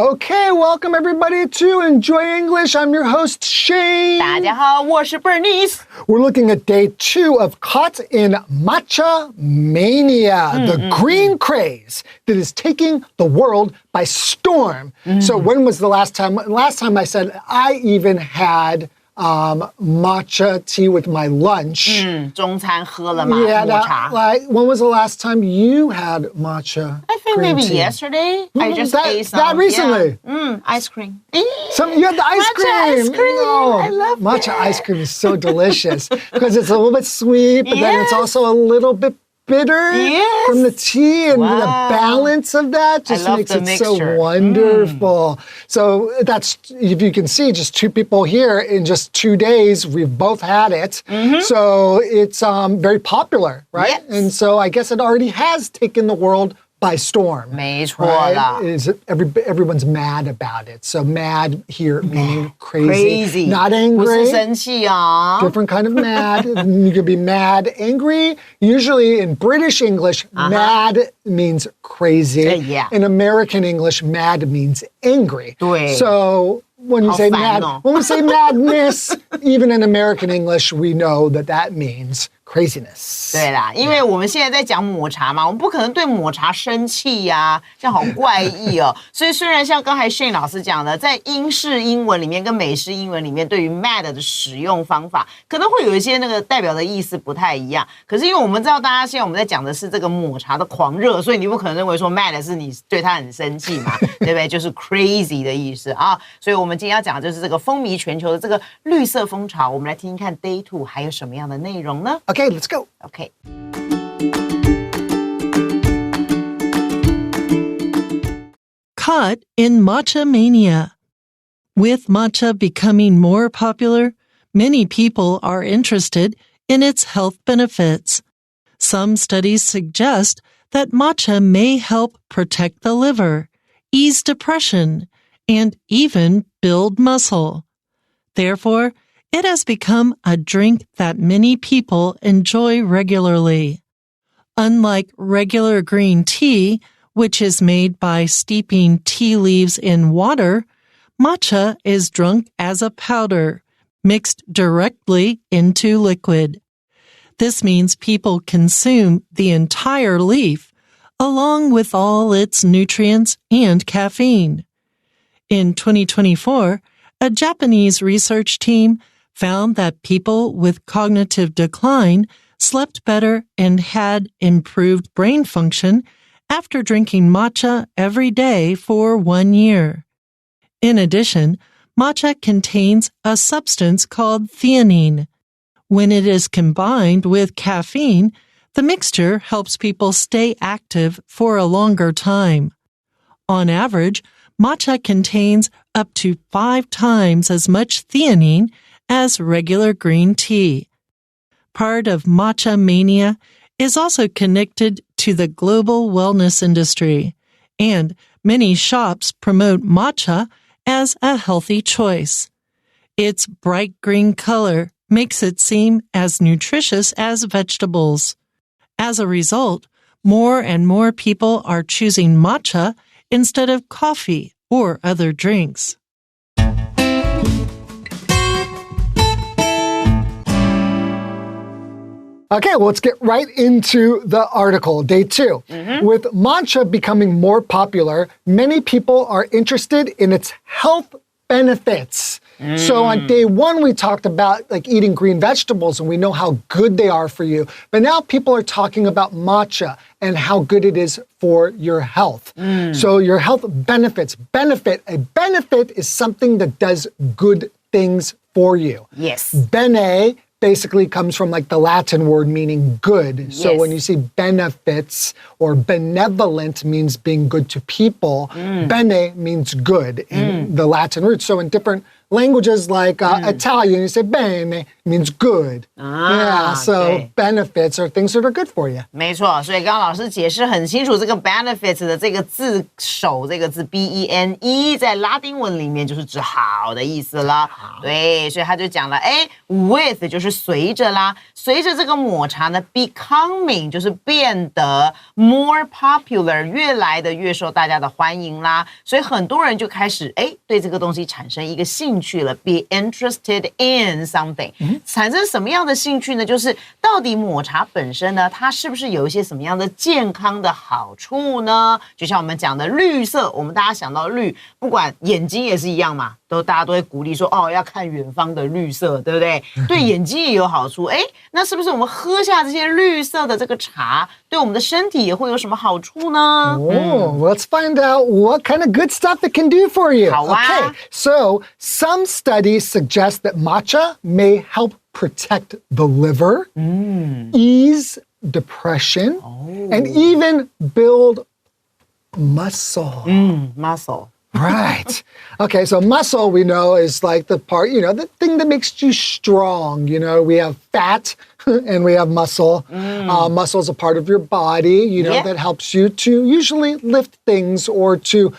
Okay, welcome everybody to Enjoy English. I'm your host, Shane. 大家好，我是 Bernice. We're looking at day 2 of Caught in Matcha Mania, the green craze that is taking the world by storm. So when was the last time? Last time I said I even had matcha tea with my lunch. 中餐喝了嘛， Yeah, 抹茶。 when was the last time you had matcha? I think green maybe tea? yesterday. I just ate some. That recently? Yeah. Ice cream. You had the ice Matcha cream. ice cream. No, I love matcha it. ice cream is so delicious because it's a little bit sweet, but then it's Yes. also a little bit bitter Yes. from the tea, and the Wow. balance of that just love makes the it so mixture. wonderful. So that's, if you can see, just 2 people here in just 2 days, we've both had it. So it's very popular, right? Yes. And so I guess it already has taken the world by storm. 没错 Right? 啦。 Everyone's mad about it. So mad here meaning crazy. Crazy. Not 不是 angry. 生气啊。 Different kind of mad. You could be mad, angry. Usually in British English, mad means crazy. Yeah. In American English, mad means angry. 对。 So when you say 好烦 mad, 哦。 when we say madness, even in American English, we know that that means craziness. 对啦，因为我们现在在讲抹茶嘛，我们不可能对抹茶生气呀，这样好怪异哦。所以虽然像刚才 Shane 老师讲的，在英式英文里面跟美式英文里面，对于 mad 的使用方法可能会有一些那个代表的意思不太一样。可是因为我们知道大家现在我们在讲的是这个抹茶的狂热，所以你不可能认为说 mad 是你对它很生气嘛，对不对？就是 crazy 的意思啊。所以我们今天要讲的就是这个风靡全球的这个绿色风潮。我们来听听看 Day 2还有什么样的内容呢？ Okay, let's go. Okay. Caught in matcha mania. With matcha becoming more popular, many people are interested in its health benefits. Some studies suggest that matcha may help protect the liver, ease depression, and even build muscle. Therefore, it has become a drink that many people enjoy regularly. Unlike regular green tea, which is made by steeping tea leaves in water, matcha is drunk as a powder, mixed directly into liquid. This means people consume the entire leaf, along with all its nutrients and caffeine. In 2024, a Japanese research team found that people with cognitive decline slept better and had improved brain function after drinking matcha every day for 1 year. In addition, matcha contains a substance called theanine. When it is combined with caffeine, the mixture helps people stay active for a longer time. On average, matcha contains up to 5 times as much theanine as regular green tea. Part of matcha mania is also connected to the global wellness industry, and many shops promote matcha as a healthy choice. Its bright green color makes it seem as nutritious as vegetables. As a result, more and more people are choosing matcha instead of coffee or other drinks. Okay, well, let's get right into the article, day 2. With matcha becoming more popular, many people are interested in its health benefits. So on day 1, we talked about like eating green vegetables, and we know how good they are for you. But now people are talking about matcha and how good it is for your health. So your health benefits. A benefit is something that does good things for you. Yes. Bene basically comes from like the Latin word meaning good. So Yes. when you see benefits or benevolent means being good to people, bene means good in the Latin root. So in different languages like Italian, you say bene means good. Yeah, so benefits are things that are good for you. 没错，所以刚刚老师解释很清楚，这个 benefits 的这个字首这个字 B-E-N-E 在拉丁文里面就是指好的意思了。对，所以他就讲了，with 就是随着啦，随着这个抹茶呢 becoming 就是变得 more popular 越来的越受大家的欢迎啦，所以很多人就开始对这个东西产生一个兴趣了 be interested in something 产生什么样的兴趣呢？就是到底抹茶本身呢，它是不是有一些什么样的健康的好处呢？就像我们讲的绿色，我们大家想到绿，不管眼睛也是一样嘛，大家都会鼓励说要看远方的绿色，对不对？对眼睛也有好处。那是不是我们喝下这些绿色的这个茶，对我们的身体也会有什么好处呢？Let's find out what kind of good stuff it can do for you. 好啊。Okay, so some studies suggest that matcha may help protect the liver, ease depression, and even build muscle. Muscle. Right. Okay, so muscle we know is like the part, the thing that makes you strong. We have fat and we have muscle. Muscle is a part of your body, that helps you to usually lift things or to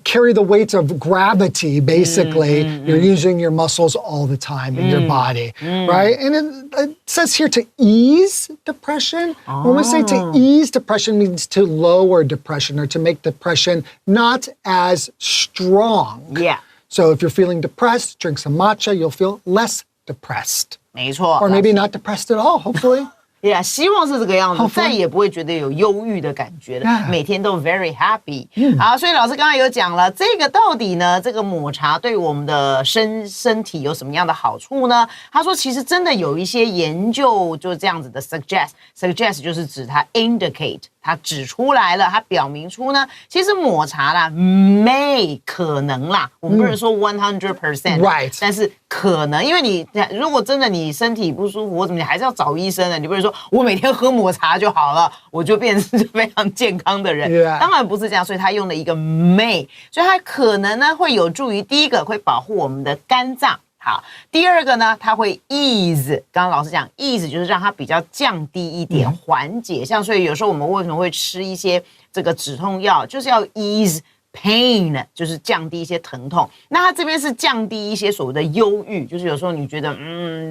carry the weight of gravity, basically. You're using your muscles all the time in your body, right? And it says here to ease depression. When we say to ease depression, it means to lower depression or to make depression not as strong. Yeah. So if you're feeling depressed, drink some matcha, you'll feel less depressed. 没错。Or maybe not depressed at all, hopefully. Yeah, 希望是这个样子，再也不会觉得有忧郁的感觉了，每天都 very happy。好，所以老师刚才有讲了，这个到底呢，这个抹茶对我们的身体有什么样的好处呢？他说，其实真的有一些研究就这样子的 suggest 就是指它 indicate。它指出来了，它表明出呢，其实抹茶啦 may 可能啦，我们不是说 100%， right， 但是可能，因为你如果真的你身体不舒服或怎么，你还是要找医生的，你不是说我每天喝抹茶就好了，我就变成非常健康的人，当然不是这样，所以他用了一个 may， 所以它可能呢会有助于第一个会保护我们的肝脏。好，第二个呢，它会 ease， 刚刚老师讲 ease 就是让它比较降低一点，缓解。像所以有时候我们为什么会吃一些这个止痛药，就是要 ease pain， 就是降低一些疼痛。那它这边是降低一些所谓的忧郁，就是有时候你觉得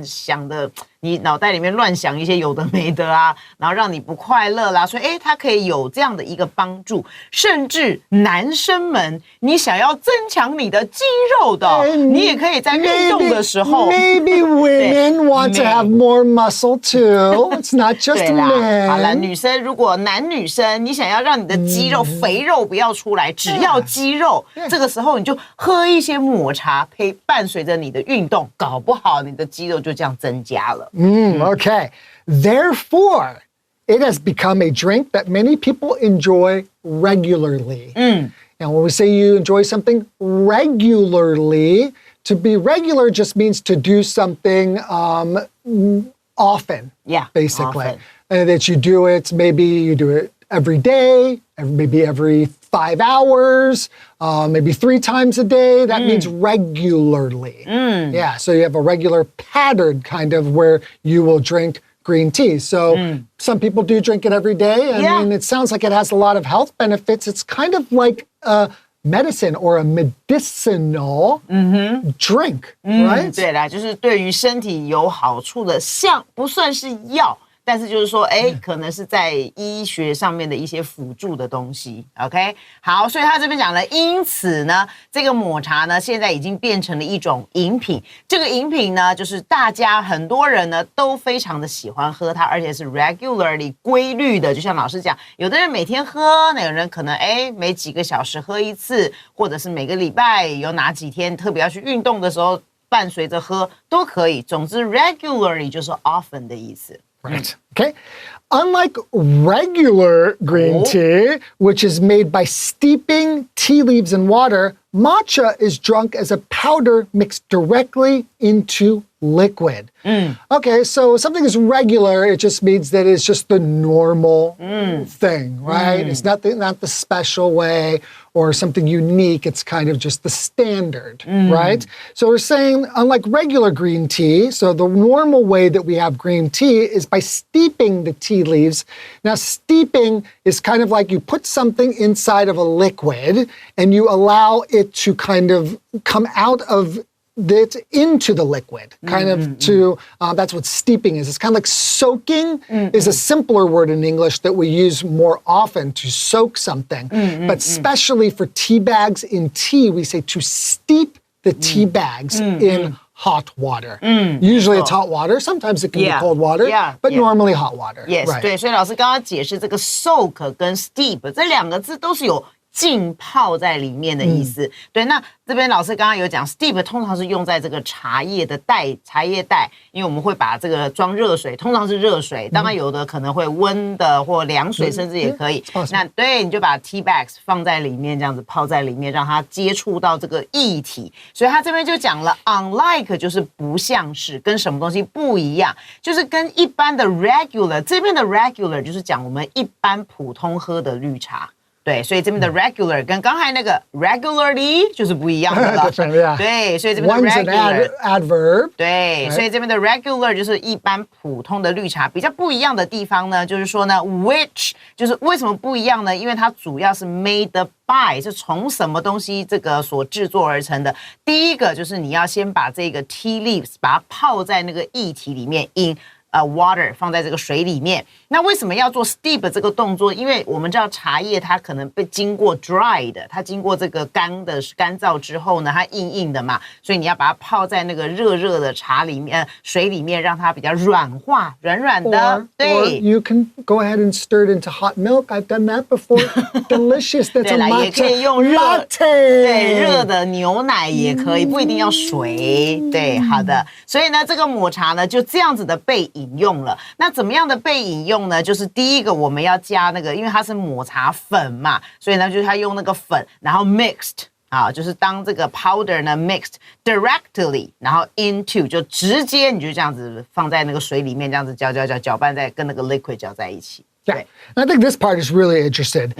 想的你脑袋里面乱想一些有的没的啊，然后让你不快乐啦，所以它可以有这样的一个帮助。甚至男生们，你想要增强你的肌肉的，你也可以在运动的时候。Maybe women want to have more muscle too. It's not just men. 好了，女生如果男女生，你想要让你的肌肉肥肉不要出来，只要肌肉，这个时候你就喝一些抹茶，伴随着你的运动，搞不好你的肌肉就这样增加了。Okay. Therefore, it has become a drink that many people enjoy regularly. And when we say you enjoy something regularly, to be regular just means to do something often. Yeah, basically. Often. And that you do it, maybe you do it every day, maybe every 5 hours, maybe 3 times a day. That means regularly. Yeah, so you have a regular pattern kind of where you will drink green tea. So some people do drink it every day. I mean, it sounds like it has a lot of health benefits. It's kind of like a medicine or a medicinal drink, right? 对啦，就是对于身体有好处的，像不算是药。但是就是说，可能是在医学上面的一些辅助的东西 ，OK？ 好，所以他这边讲了，因此呢，这个抹茶呢，现在已经变成了一种饮品。这个饮品呢，就是大家很多人呢都非常的喜欢喝它，而且是 regularly 规律的。就像老师讲，有的人每天喝，有人可能每几个小时喝一次，或者是每个礼拜有哪几天特别要去运动的时候，伴随着喝都可以。总之 regularly 就是 often 的意思。Right. Okay. Unlike regular green tea, which is made by steeping tea leaves in water, matcha is drunk as a powder mixed directly into liquid. Okay, so something is regular, it just means that it's just the normal thing, right? It's not the special way or something unique. It's kind of just the standard, right? So we're saying, unlike regular green tea, so the normal way that we have green tea is by steeping the tea leaves. Now, steeping is kind of like you put something inside of a liquid and you allow it to kind of come out of it into the liquid, kind of to, that's what steeping is. It's kind of like soaking is a simpler word in English that we use more often to soak something. But especially for tea bags in tea, we say to steep the tea bags in hot water. Usually it's hot water. Sometimes it can be cold water, but normally hot water. Yes, right. 对，所以老师刚刚解释这个 soak 跟 steep 这两个字都是有浸泡在里面的意思。对，那这边老师刚刚有讲 steep 通常是用在这个茶叶的茶叶袋，因为我们会把这个装热水，通常是热水，当然有的可能会温的或凉水，甚至也可以。那对，你就把 tea bags 放在里面，这样子泡在里面，让它接触到这个液体。所以他这边就讲了 unlike 就是不像是，跟什么东西不一样，就是跟一般的 regular， 这边的 regular 就是讲我们一般普通喝的绿茶。对，所以这边的 regular 跟刚才那个 regularly 就是不一样的了。对，所以这边的 regular One's an adverb. 对，所以这边的 regular 就是一般普通的绿茶。比较不一样的地方呢，就是说呢 which 就是为什么不一样呢？因为它主要是 made by 是从什么东西这个所制作而成的。第一个就是你要先把这个 tea leaves 把它泡在那个液体里面 in water 放在这个水里面。那为什么要做 steep 这个动作？因为我们知道茶叶它可能被经过 dry 的，它经过这个干燥之后呢，它硬硬的嘛，所以你要把它泡在那个热热的茶里面水里面，让它比较软化，软软的。对 Or you can go ahead and stir it into hot milk. I've done that before. Delicious. That's 对 a 啦， matcha 也可以用latte. 对，热的牛奶也可以，不一定要水。对，好的。所以呢，这个抹茶呢就这样子的被引用了。那怎么样的被引用呢？就是第一个我们要加那个，因为它是抹茶粉嘛，所以呢就是它用那个粉，然后 mixed 啊，就是当这个 powder 呢 mixed directly， 然后 into 就直接你就这样子放在那个水里面，这样子搅拌在跟那个 liquid 搅在一起。Yeah. And I think this part is really interesting.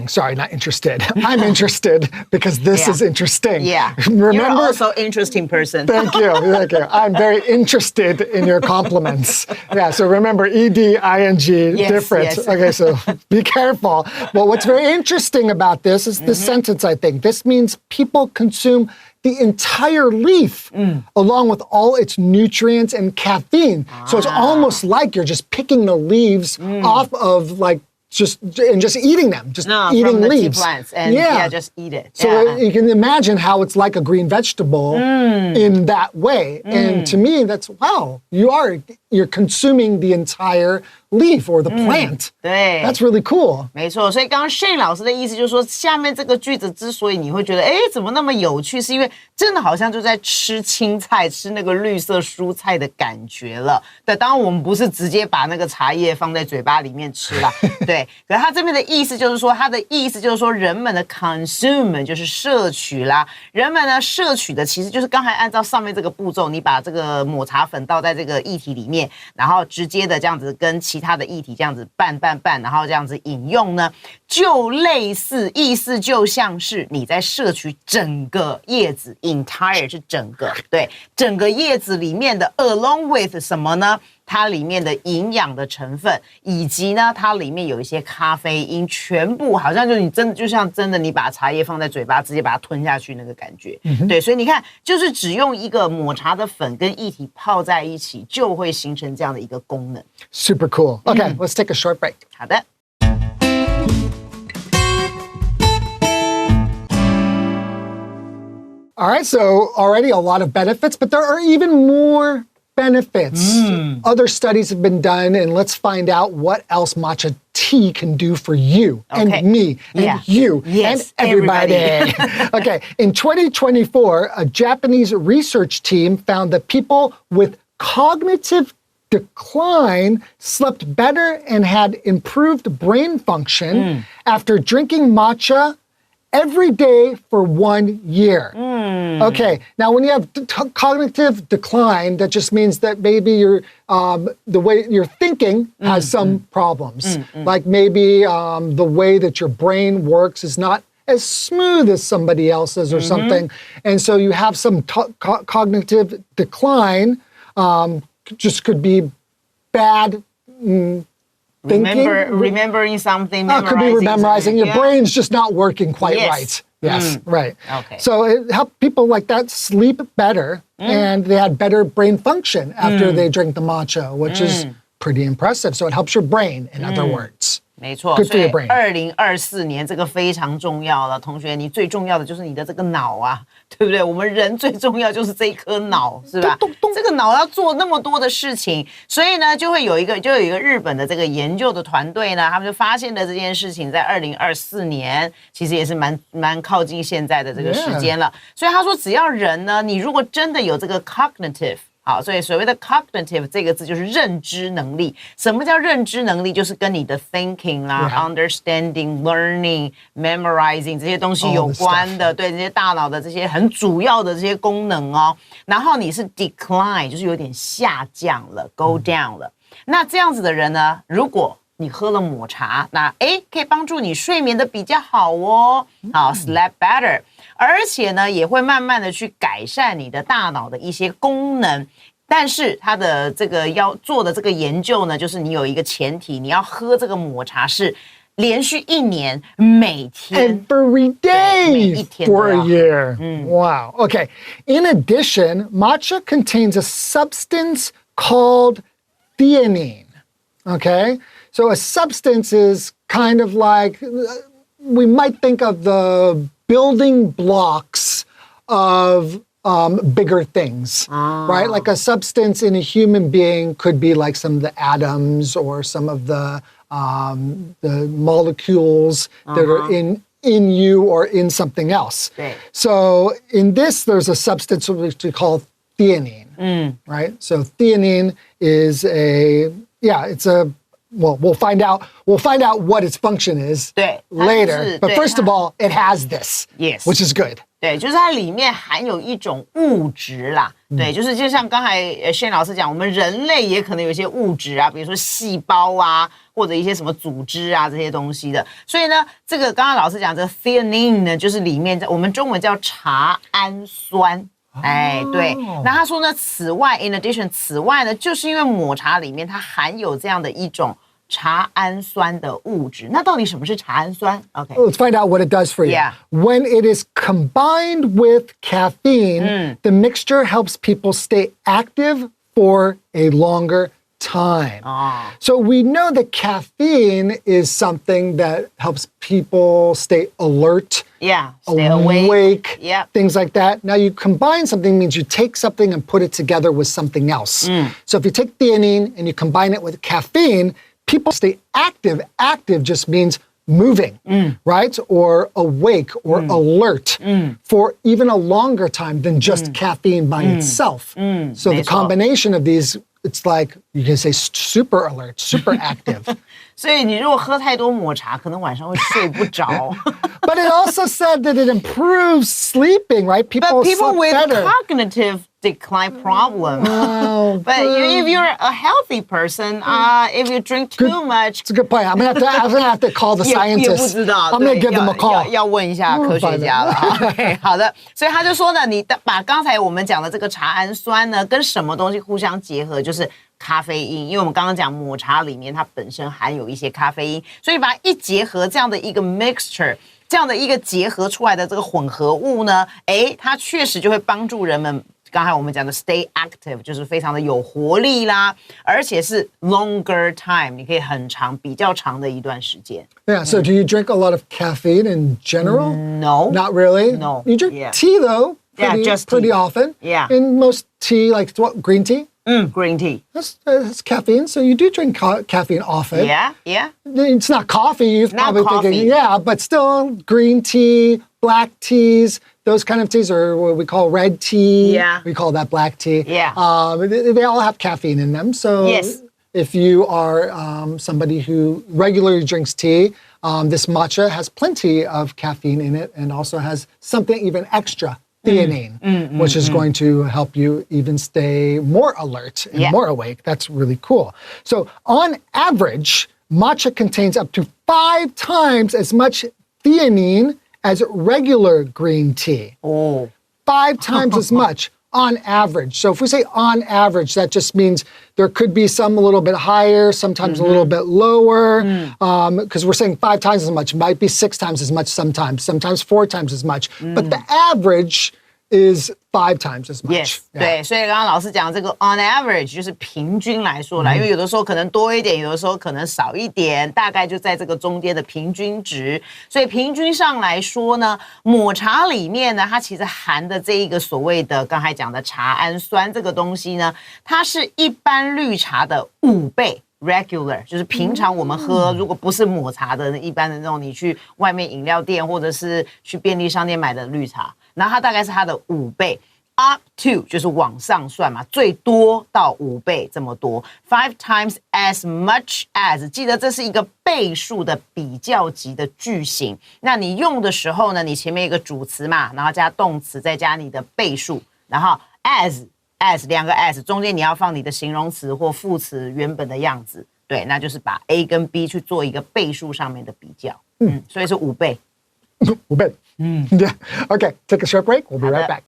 Sorry, not interested. I'm interested because this is interesting. Yeah. Remember? You're also an interesting person. Thank you. I'm very interested in your compliments. Yeah, so remember EDING, different. Yes. Okay, so be careful. But what's very interesting about this is this sentence, I think. This means people consume the entire leaf along with all its nutrients and caffeine. So it's almost like you're just picking the leaves off of like just eating them, eating from the leaves. Tea plants and just eat it. So you can imagine how it's like a green vegetable in that way. And to me, that's wow, you're consuming the entire leaf or the plant. 对 That's really cool. 没错，所以刚刚 Shane 老师的意思就是说，下面这个句子之所以你会觉得，哎，怎么那么有趣，是因为真的好像就在吃青菜，吃那个绿色蔬菜的感觉了。对，当然我们不是直接把那个茶叶放在嘴巴里面吃啦，对。可是他这边的意思就是说，人们的 consume 就是摄取啦，人们呢摄取的其实就是刚才按照上面这个步骤，你把这个抹茶粉倒在这个液体里面，然后直接的这样子跟其他的液体这样子拌，然后这样子饮用呢，就类似意思就像是你在摄取整个叶子 entire 是整个，对，整个叶子里面的 along with 什么呢？它里面的营养的成分，以及呢，它里面有一些咖啡因，全部好像就像真的你把茶叶放在嘴巴，直接把它吞下去那个感觉。对，所以你看，就是只用一个抹茶的粉跟液体泡在一起，就会形成这样的一个功能。Super cool. Okay, let's take a short break. 好的。All right, so already a lot of benefits, but there are even more benefits. Other studies have been done, and let's find out what else matcha tea can do for you and me and you and everybody. Okay, in 2024, a Japanese research team found that people with cognitive decline slept better and had improved brain function after drinking matcha every day for 1 year. Okay, now when you have cognitive decline, that just means that maybe the way you're thinking has some problems. Like maybe the way that your brain works is not as smooth as somebody else's or something. And so you have some cognitive decline, just could be bad thinking. Remembering something, memorizing. Could be memorizing. Your brain's just not working quite right. Yes, right. Okay. So it helped people like that sleep better, and they had better brain function after they drink the matcha, which is pretty impressive. So it helps your brain, in other words. 没错， Good for 所以 your brain. 2024年这个非常重要了，同学，你最重要的就是你的这个脑啊，对不对？我们人最重要就是这一颗脑，是吧？这个脑要做那么多的事情，所以呢，就有一个日本的这个研究的团队呢，他们就发现了这件事情，在2024年，其实也是蛮靠近现在的这个时间了。所以他说，只要人呢，你如果真的有这个 cognitive。好，所以所谓的 cognitive 这个字就是认知能力。什么叫认知能力？就是跟你的 thinking 啦、understanding、learning、memorizing 这些东西有关的，对这些大脑的这些很主要的这些功能哦。然后你是 decline， 就是有点下降了 ，go down 了。那这样子的人呢，如果你喝了抹茶，那可以帮助你睡眠的比较好哦，好 sleep better。而且呢，也会慢慢的去改善你的大脑的一些功能。但是他的这个要做的这个研究呢，就是你有一个前提，你要喝这个抹茶是连续1年每天 Every day for a year. Wow. Okay. In addition, matcha contains a substance called theanine. Okay. So a substance is kind of like, we might think of the building blocks of bigger things, right? Like a substance in a human being could be like some of the atoms or some of the molecules that are in you or in something else. So in this, there's a substance which we call theanine, right? So theanine is well, we'll find out what its function is later. But first of all, it has this, which is good. 对，就是它里面含有一种物质啦。对，就像刚才Shane老师讲，我们人类也可能有一些物质啊，比如说细胞啊，或者一些什么组织啊这些东西的。所以呢，这个刚刚老师讲这个 theanine 呢，就是里面我们中文叫茶氨酸。对，那他说呢，此外 in addition 此外呢，就是因为抹茶里面它含有这样的一种茶氨酸的物质。那到底什么是茶氨酸 ？OK， Let's find out what it does for you. Yeah. When it is combined with caffeine, the mixture helps people stay active for a longer time. So we know that caffeine is something that helps people stay alert. Stay awake, Yep. things like that. Now you combine something means you take something and put it together with something else. So if you take theanine and you combine it with caffeine, people stay active. Active just means moving, right? Or awake or alert for even a longer time than just caffeine by itself. So the combination of these, it's like, you can say super alert, super active. 所以你如果喝太多抹茶，可能晚上会睡不着。But it also said that it improves sleeping, right? But people with better. cognitive decline problem. Oh, but if you're a healthy person, if you drink too much, it's a good point. I'm gonna have to call the 也 scientists. 不知道 I'm gonna give them a call. 要问一下科学家了。OK， 好的。所以他就说呢，你把刚才我们讲的这个茶氨酸呢，跟什么东西互相结合，就是咖啡因。因为我们刚刚讲抹茶里面它本身含有一些咖啡因，所以把它一结合，这样的一个 mixture。这样的一个结合出来的这个混合物呢，它确实就会帮助人们，刚才我们讲的 stay active， 就是非常的有活力啦，而且是 longer time， 你可以很长，比较长的一段时间。Yeah, so do you drink a lot of caffeine in general? No. Not really? No. You drink tea though? Just pretty tea. often. Yeah. And most tea, like what, green tea? Green tea. That's caffeine, so you do drink caffeine often. Yeah. It's not coffee, you're Not probably coffee. thinking, but still green tea, black teas, those kind of teas are what we call red tea. Yeah. We call that black tea. Yeah. They all have caffeine in them, so Yes. if you are somebody who regularly drinks tea, this matcha has plenty of caffeine in it and also has something even extra. Theanine, which is going to help you even stay more alert and more awake. That's really cool. So on average, matcha contains up to 5 times as much theanine as regular green tea. 5 times as much on average. So if we say on average, that just means there could be some a little bit higher, sometimes a little bit lower, because we're saying 5 times as much. It might be 6 times as much sometimes 4 times as much. But the average is 5 times as much. Yes, 对，所以刚刚老师讲这个 on average 就是平均来说啦，因为有的时候可能多一点，有的时候可能少一点，大概就在这个中间的平均值。所以平均上来说呢，抹茶里面呢，它其实含的这一个所谓的刚才讲的茶氨酸这个东西呢，它是一般绿茶的5倍。regular 就是平常我们喝，如果不是抹茶的，一般的那种你去外面饮料店或者是去便利商店买的绿茶，然后它大概是它的5倍 ，up to 就是往上算嘛，最多到5倍这么多 ，5 times as much as， 记得这是一个倍数的比较级的句型。那你用的时候呢，你前面有一个主词嘛，然后加动词，再加你的倍数，然后 as 2个 as 中间你要放你的形容词或副词原本的样子，对，那就是把 A 跟 B 去做一个倍数上面的比较，所以是5倍。5倍。Yeah. Okay, take a short break. We'll be right back.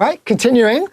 All right, continuing.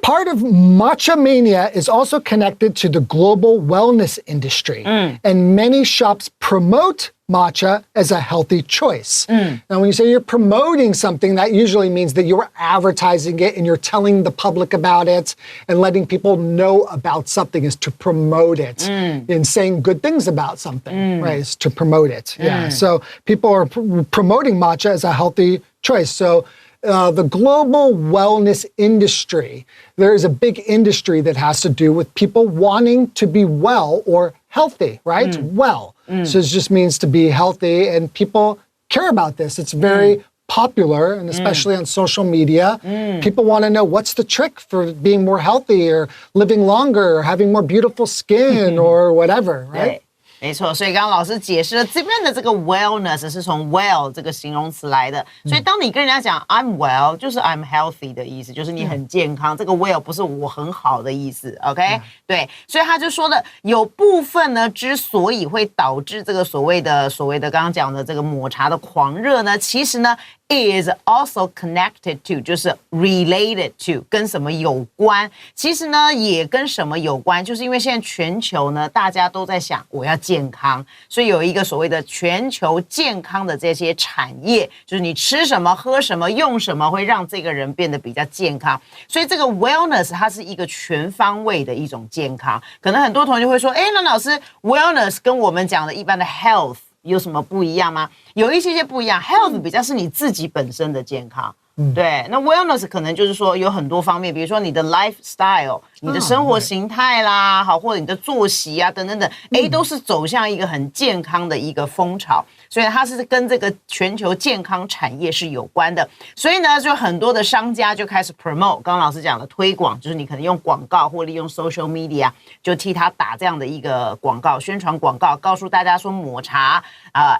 Part of matcha mania is also connected to the global wellness industry, and many shops promote matcha as a healthy choice. Now, when you say you're promoting something, that usually means that you're advertising it and you're telling the public about it and letting people know about something is to promote it. And saying good things about something, right, is to promote it. Yeah, so people are promoting matcha as a healthy choice. So the global wellness industry, there is a big industry that has to do with people wanting to be well or healthy, right? Well. So it just means to be healthy, and people care about this. It's very popular, and especially on social media. People want to know what's the trick for being more healthy or living longer or having more beautiful skin or whatever, right? 没错，所以刚刚老师解释了这边的这个 wellness 是从 well 这个形容词来的，所以当你跟人家讲 I'm well， 就是 I'm healthy 的意思，就是你很健康。这个 well 不是我很好的意思 ，OK？对，所以他就说的有部分呢，之所以会导致这个所谓的刚刚讲的这个抹茶的狂热呢，其实呢 is also connected to 就是 related to 跟什么有关？其实呢也跟什么有关？就是因为现在全球呢大家都在想我要健康，所以有一个所谓的全球健康的这些产业，就是你吃什么、喝什么、用什么会让这个人变得比较健康。所以这个 wellness 它是一个全方位的一种健康。可能很多同学会说，哎，那老师 wellness 跟我们讲的一般的 health 有什么不一样吗？有一些不一样 ，health 比较是你自己本身的健康。对，那 wellness 可能就是说有很多方面，比如说你的 lifestyle， 你的生活形态啦，好，或者你的作息啊，等等等，都是走向一个很健康的一个风潮，所以它是跟这个全球健康产业是有关的。所以呢，就很多的商家就开始 promote， 刚刚老师讲的推广，就是你可能用广告或利用 social media， 就替他打这样的一个广告，宣传广告，告诉大家说抹茶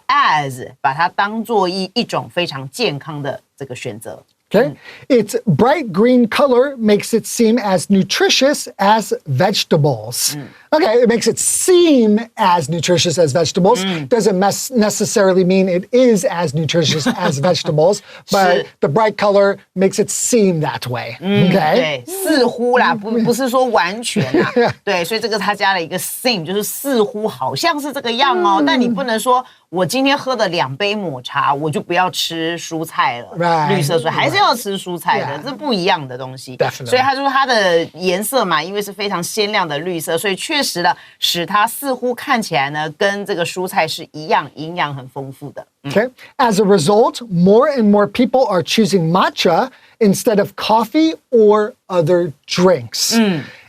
as 把它当做一种非常健康的这个选择。Okay. Its bright green color makes it seem as nutritious as vegetables. Okay, it makes it seem as nutritious as vegetables. Doesn't necessarily mean it is as nutritious as vegetables, but the bright color makes it seem that way. Okay? 对，似乎啦，不是说完全啦。对，所以这个他加了一个 seem， 就是似乎好像是这个样哦，但你不能说我今天喝了2杯抹茶，我就不要吃蔬菜了，绿色蔬菜还是要吃蔬菜的，这不一样的东西。所以他说它的颜色嘛，因为是非常鲜亮的绿色，所以确实的使它似乎看起来呢，跟这个蔬菜是一样，营养很丰富的。Okay. As a result, more and more people are choosing matcha instead of coffee or other drinks.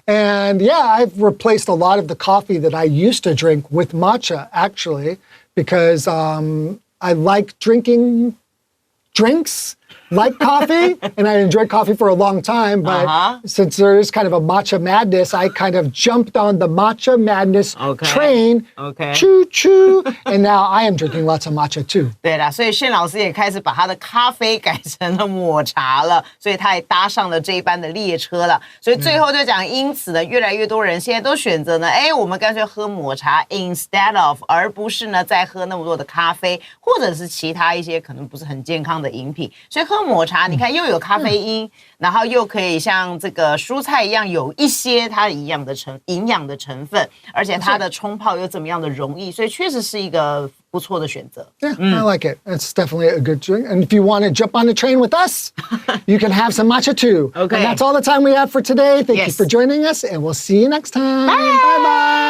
And yeah, I've replaced a lot of the coffee that I used to drink with matcha, actually, because I like drinking drinks like coffee, and I enjoyed coffee for a long time, but since there is kind of a matcha madness, I kind of jumped on the matcha madness train, choo-choo, and now I am drinking lots of matcha too. 对啦，所以Shane老师也开始把他的咖啡改成了抹茶了，所以他也搭上了这一班的列车了。所以最后就讲，因此呢，越来越多人现在都选择呢，我们干脆喝抹茶 instead of， 而不是呢再喝那么多的咖啡，或者是其他一些可能不是很健康的饮品。所以喝抹茶，你看又有咖啡因，然后又可以像这个蔬菜一样有一些它营养的成分，而且它的冲泡又这么样的容易，所以确实是一个不错的选择。Yeah, I like it. It's definitely a good drink. And if you want to jump on the train with us, you can have some matcha too. Okay. And that's all the time we have for today. Thank you for joining us, and we'll see you next time. Bye-bye.